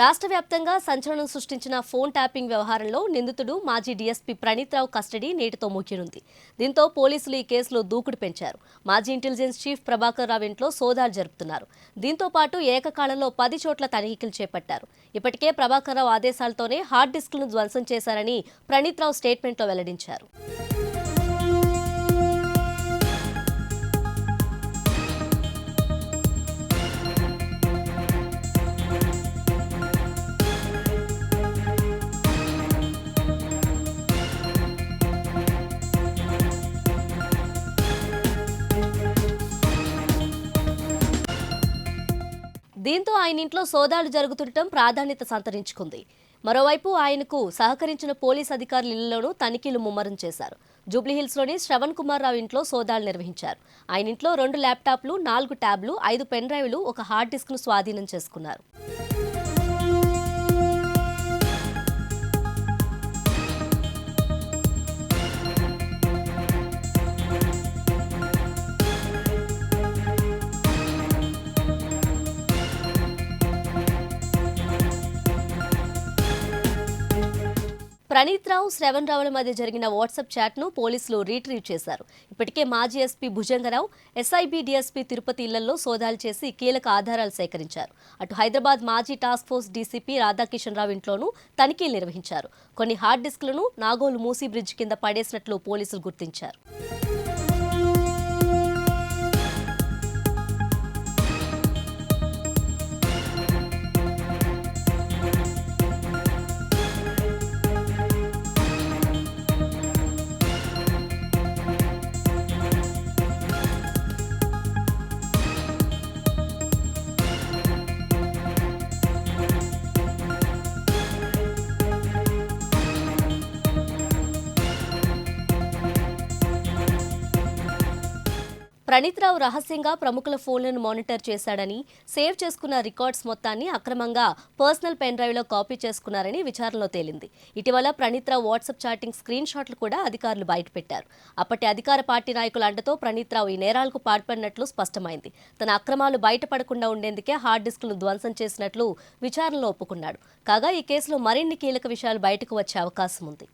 రాష్ట్ర వ్యాప్తంగా సంచలనం సృష్టించిన ఫోన్ ట్యాపింగ్ వ్యవహారంలో నిందితుడు మాజీ డీఎస్పీ ప్రణీత్రావు కస్టడీ నేటితో ముగియనుంది. దీంతో పోలీసులు ఈ కేసులో దూకుడు పెంచారు. మాజీ ఇంటెలిజెన్స్ చీఫ్ ప్రభాకర్ రావు ఇంట్లో సోదాలు జరుపుతున్నారు. దీంతో పాటు ఏకకాలంలో 10 చోట్ల తనిఖీలు చేపట్టారు. ఇప్పటికే ప్రభాకర్ రావు ఆదేశాలతోనే హార్డ్ డిస్క్లను ధ్వంసం చేశారని ప్రణీత్రావు స్టేట్మెంట్లో వెల్లడించారు. దీంతో ఆయన ఇంట్లో సోదాలు జరుగుతుండటం ప్రాధాన్యత సంతరించుకుంది. మరోవైపు ఆయనకు సహకరించిన పోలీస్ అధికారుల ఇళ్లలోనూ తనిఖీలు ముమ్మరం చేశారు. జూబ్లీహిల్స్లోని శ్రవణ్ కుమార్ రావు ఇంట్లో సోదాలు నిర్వహించారు. ఆయన ఇంట్లో 2 ల్యాప్టాప్లు, 4 ట్యాబ్లు, 5 పెన్ డ్రైవ్లు, ఒక హార్డ్ డిస్క్ను స్వాధీనం చేసుకున్నారు. ప్రణీత్రావు, శ్రవణ్ రావుల మధ్య జరిగిన వాట్సాప్ చాట్ను పోలీసులు రీట్రీవ్ చేశారు. ఇప్పటికే మాజీ SP Bhujanga Rao, SIB DSP Tirupati ఇళ్లలో సోదాలు చేసి కీలక ఆధారాలు సేకరించారు. అటు హైదరాబాద్ మాజీ టాస్క్ ఫోర్స్ డీసీపీ రాధాకిషన్ రావు ఇంట్లోనూ తనిఖీలు నిర్వహించారు. కొన్ని హార్డ్ డిస్క్లను నాగోలు మూసీ బ్రిడ్జ్ కింద పడేసినట్లు పోలీసులు గుర్తించారు. ప్రణీత్రావు రహస్యంగా ప్రముఖుల ఫోన్లను మానిటర్ చేశాడని, సేవ్ చేసుకున్న రికార్డ్స్ మొత్తాన్ని అక్రమంగా పర్సనల్ పెన్ డ్రైవ్లో కాపీ చేసుకున్నారని విచారణలో తేలింది. ఇటీవల ప్రణీత్రావు వాట్సాప్ చాటింగ్ స్క్రీన్ షాట్లు కూడా అధికారులు బయటపెట్టారు. అప్పటి అధికార పార్టీ నాయకుల అండతో ప్రణీత్రావు ఈ నేరాలకు పాల్పడినట్లు స్పష్టమైంది. తన అక్రమాలు బయటపడకుండా ఉండేందుకే హార్డ్ డిస్క్లను ధ్వంసం చేసినట్లు విచారణలో ఒప్పుకున్నాడు. కాగా ఈ కేసులో మరిన్ని కీలక విషయాలు బయటకు వచ్చే అవకాశం ఉంది.